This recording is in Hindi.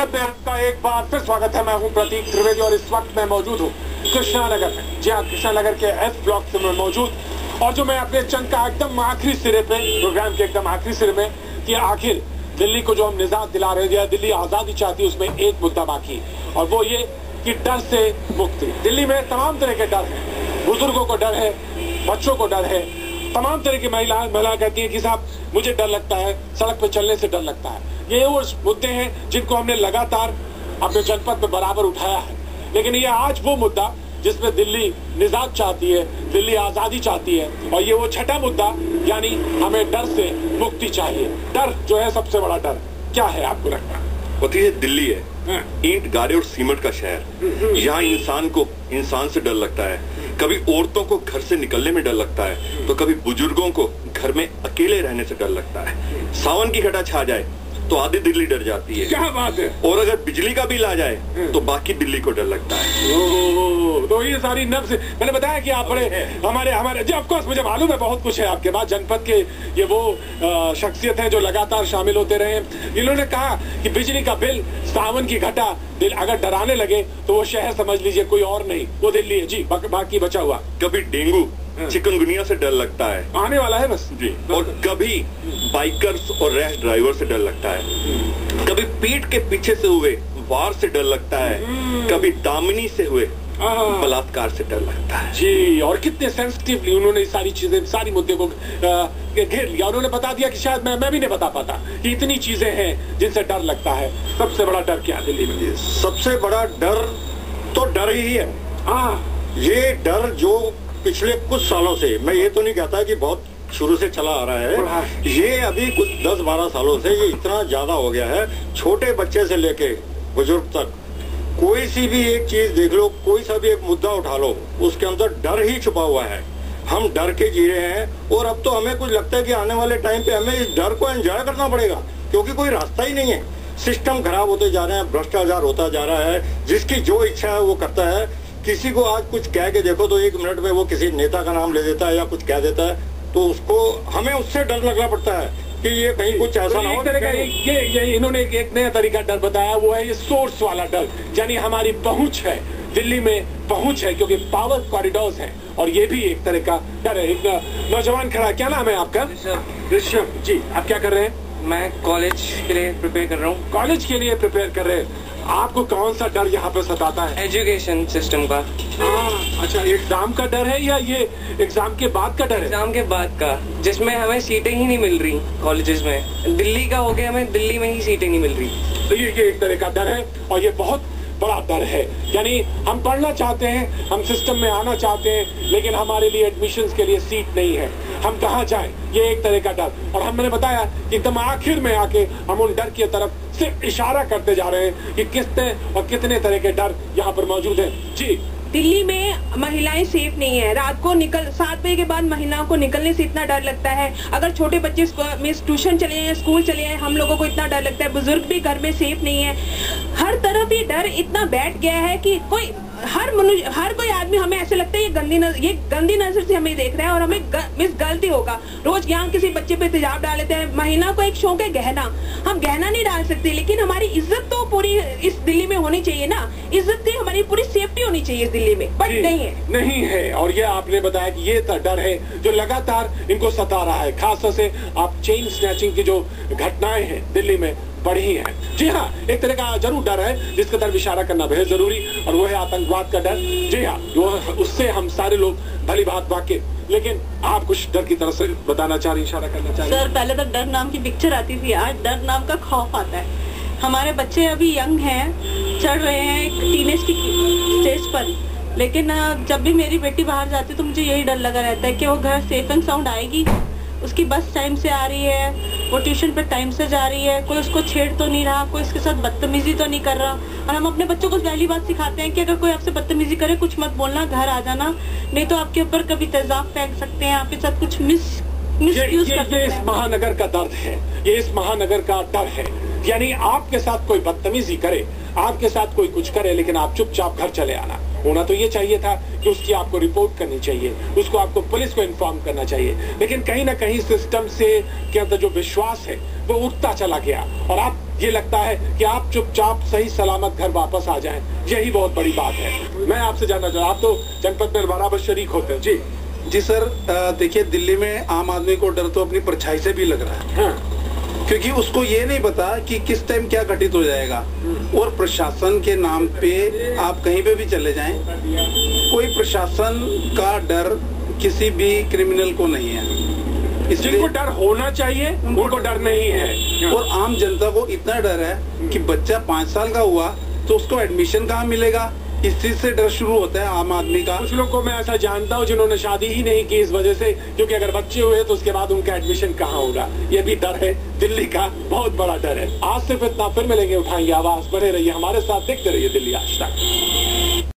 जनपद में आपका एक बार फिर स्वागत है। मैं हूं प्रतीक त्रिवेदी और इस वक्त मैं मौजूद हूं कृष्णानगर में। जी हाँ, कृष्णानगर के एफ ब्लॉक से मैं मौजूद, और जो मैं अपने चंक का एकदम आखिरी सिरे पे, प्रोग्राम के एकदम आखिरी सिरे में, कि आखिर दिल्ली को जो हम निजात दिला रहे हैं, दिल्ली आजादी चाहती है, उसमें एक मुद्दा बाकी, और वो ये कि डर से मुक्ति। दिल्ली में तमाम तरह के डर है, बुजुर्गों को डर है, बच्चों को डर है, तमाम तरह की महिला कहती है कि साहब मुझे डर लगता है, सड़क पर चलने से डर लगता है। ये वो मुद्दे हैं जिनको हमने लगातार अपने जनपद में बराबर उठाया है, लेकिन ये आज वो मुद्दा जिसमें दिल्ली निजात चाहती है, दिल्ली आजादी चाहती है, और ये वो छठा मुद्दा, यानी हमें डर से मुक्ति चाहिए। डर जो है सबसे बड़ा डर क्या है आपको लगता है? ये दिल्ली है, ईंट गाड़े और सीमेंट का शहर। यहाँ इंसान को इंसान से डर लगता है, कभी औरतों को घर से निकलने में डर लगता है, तो कभी बुजुर्गों को घर में अकेले रहने से डर लगता है। सावन की घटा छा जाए तो आधी दिल्ली डर जाती है। क्या बात है! और अगर बिजली का बिल आ जाए तो बाकी दिल्ली को डर लगता है। तो ये सारी नब्ज, मैंने बताया कि आप बड़े हमारे जी, ऑफ कोर्स मुझे मालूम है बहुत कुछ है आपके पास। जनपद के ये वो शख्सियत है जो लगातार शामिल होते रहे। इन्होंने कहा कि बिजली का बिल, सावन की घटा अगर डराने लगे तो वो शहर समझ लीजिए कोई और नहीं, वो दिल्ली है जी। बाकी बचा हुआ कभी डेंगू चिकनगुनिया से डर लगता है, आने वाला है बस जी। और कभी बाइकर्स और रैश ड्राइवर से डर लगता है, कभी पीठ के पीछे से हुए वार से डर लगता है, कभी दामिनी से हुए बलात्कार से डर लगता है जी। और कितने सेंसिटिवली उन्होंने सारी चीजें, सारी मुद्दे को घेर लिया। उन्होंने बता दिया कि शायद मैं भी नहीं बता पाता कि इतनी चीजें हैं जिनसे डर लगता है। सबसे बड़ा डर क्या है दिल्ली में? सबसे बड़ा डर तो डर ही है। ये डर जो पिछले कुछ सालों से, मैं ये तो नहीं कहता कि बहुत शुरू से चला आ रहा है, ये अभी कुछ 10-12 सालों से ये इतना ज्यादा हो गया है। छोटे बच्चे से लेके बुजुर्ग तक कोई सी भी एक चीज देख लो, कोई सा भी एक मुद्दा उठा लो, उसके अंदर डर ही छुपा हुआ है। हम डर के जी रहे हैं, और अब तो हमें कुछ लगता है कि आने वाले टाइम पे हमें इस डर को एंजॉय करना पड़ेगा, क्योंकि कोई रास्ता ही नहीं है। सिस्टम खराब होते जा रहे हैं, भ्रष्टाचार होता जा रहा है, जिसकी जो इच्छा है वो करता है। किसी को आज कुछ कह के देखो तो 1 मिनट में वो किसी नेता का नाम ले देता है या कुछ कह देता है, तो उसको हमें उससे डर लगना पड़ता है कि ये कहीं कुछ ऐसा ना हो। ये इन्होंने एक नया तरीका डर बताया, वो है ये सोर्स वाला डर, यानी हमारी पहुंच है, दिल्ली में पहुंच है क्योंकि पावर कॉरिडोर्स हैं, और ये भी एक तरह का डर है। एक नौजवान खड़ा, क्या नाम है आपका? ऋषभ जी। आप क्या कर रहे हैं? मैं कॉलेज के लिए प्रिपेयर कर रहा हूँ। कॉलेज के लिए प्रिपेयर कर रहे हैं। आपको कौन सा डर यहाँ पे सताता है? एजुकेशन सिस्टम का। अच्छा, एग्जाम का डर है या ये एग्जाम के बाद का डर है? एग्जाम के बाद का, जिसमें हमें सीटें ही नहीं मिल रही कॉलेजेस में। दिल्ली का हो गया, हमें दिल्ली में ही सीटें नहीं मिल रही। तो ये एक तरह का डर है, और ये बहुत बड़ा डर है। यानी हम पढ़ना चाहते हैं, हम सिस्टम में आना चाहते हैं, लेकिन हमारे लिए एडमिशन्स के लिए सीट नहीं है, हम कहाँ जाएं? ये एक तरह का डर। और हमने बताया कि एकदम आखिर में आके हम उन डर की तरफ सिर्फ इशारा करते जा रहे हैं कि कितने तरह के डर यहाँ पर मौजूद हैं जी। दिल्ली में महिलाएं सेफ नहीं है। रात को 7 बजे के बाद महिलाओं को निकलने से इतना डर लगता है। अगर छोटे बच्चे ट्यूशन चले जाए, स्कूल चले जाए, हम लोगों को इतना डर लगता है। बुजुर्ग भी घर में सेफ नहीं है। हर तरफ ये डर इतना बैठ गया है कि हर कोई आदमी, हमें ऐसे लगता है ये गंदी नजर से हमें देख रहा है, और हमें गलती होगा। रोज यहाँ किसी बच्चे पे तेजाब डाल लेते हैं। महिला को एक शौक है गहना, हम गहना नहीं डाल सकते, लेकिन हमारी इज्जत तो पूरी इस दिल्ली में होनी चाहिए ना। इज्जत की हमारी पूरी सेफ्टी होनी चाहिए इस दिल्ली में, बट नहीं है। और ये आपने बताया कि ये डर है जो लगातार इनको सता रहा है। खासतौर से आप चेन स्नैचिंग की जो घटनाएं हैं दिल्ली में बढ़ी है। जी हाँ, एक तरह का जरूर डर है जिसके तरफ इशारा करना बेहद जरूरी, और वो है आतंकवाद का डर। जी हाँ, उससे हम सारे लोग भली बात वाकिफ। लेकिन आप कुछ डर की तरफ से बताना चाह रही, इशारा करना चाह रही? सर, पहले तो डर नाम की पिक्चर आती थी, आज डर नाम का खौफ आता है। हमारे बच्चे अभी यंग हैं, चढ़ रहे हैं एक टीनेज की स्टेज पर, लेकिन जब भी मेरी बेटी बाहर जाती है तो मुझे यही डर लगा रहता है कि वो घर सेफ एंड साउंड आएगी, उसकी बस टाइम से आ रही है, वो ट्यूशन पे टाइम से जा रही है, कोई उसको छेड़ तो नहीं रहा, कोई उसके साथ बदतमीजी तो नहीं कर रहा। और हम अपने बच्चों को पहली बात सिखाते हैं कि अगर कोई आपसे बदतमीजी करे कुछ मत बोलना, घर आ जाना, नहीं तो आपके ऊपर कभी तेजाब फेंक सकते हैं, आपके साथ कुछ मिसयूज कर सकते हैं। ये इस महानगर का दर्द है, ये इस महानगर का डर है। यानी आपके साथ कोई बदतमीजी करे, आपके साथ कोई कुछ करे, लेकिन आप चुपचाप घर चले आना। होना तो ये चाहिए था कि उसकी आपको रिपोर्ट करनी चाहिए, उसको आपको पुलिस को इन्फॉर्म करना चाहिए, लेकिन कहीं ना कहीं सिस्टम से के अंदर जो विश्वास है वो उठता चला गया और आप ये लगता है कि आप चुपचाप सही सलामत घर वापस आ जाएं। यही बहुत बड़ी बात है। मैं आपसे जानना चाहता हूं, आप तो जनपद में बराबर शरीक होते हैं। जी सर, देखिए दिल्ली में आम आदमी को डर तो अपनी परछाई से भी लग रहा है। हाँ। क्योंकि उसको ये नहीं पता कि किस टाइम क्या घटित हो जाएगा। और प्रशासन के नाम पे आप कहीं पे भी चले जाएं, कोई प्रशासन का डर किसी भी क्रिमिनल को नहीं है। जिनको डर होना चाहिए उनको डर नहीं है। और आम जनता को इतना डर है कि बच्चा 5 साल का हुआ तो उसको एडमिशन कहाँ मिलेगा, इस चीज से डर शुरू होता है आम आदमी का। कुछ लोग को मैं ऐसा जानता हूँ जिन्होंने शादी ही नहीं की इस वजह से, क्योंकि अगर बच्चे हुए तो उसके बाद उनका एडमिशन कहाँ होगा। ये भी डर है, दिल्ली का बहुत बड़ा डर है। आज सिर्फ इतना, फिर मिलेंगे, उठाएंगे आवाज, बने रहिए हमारे साथ, देखते रहिए दिल्ली आज तक।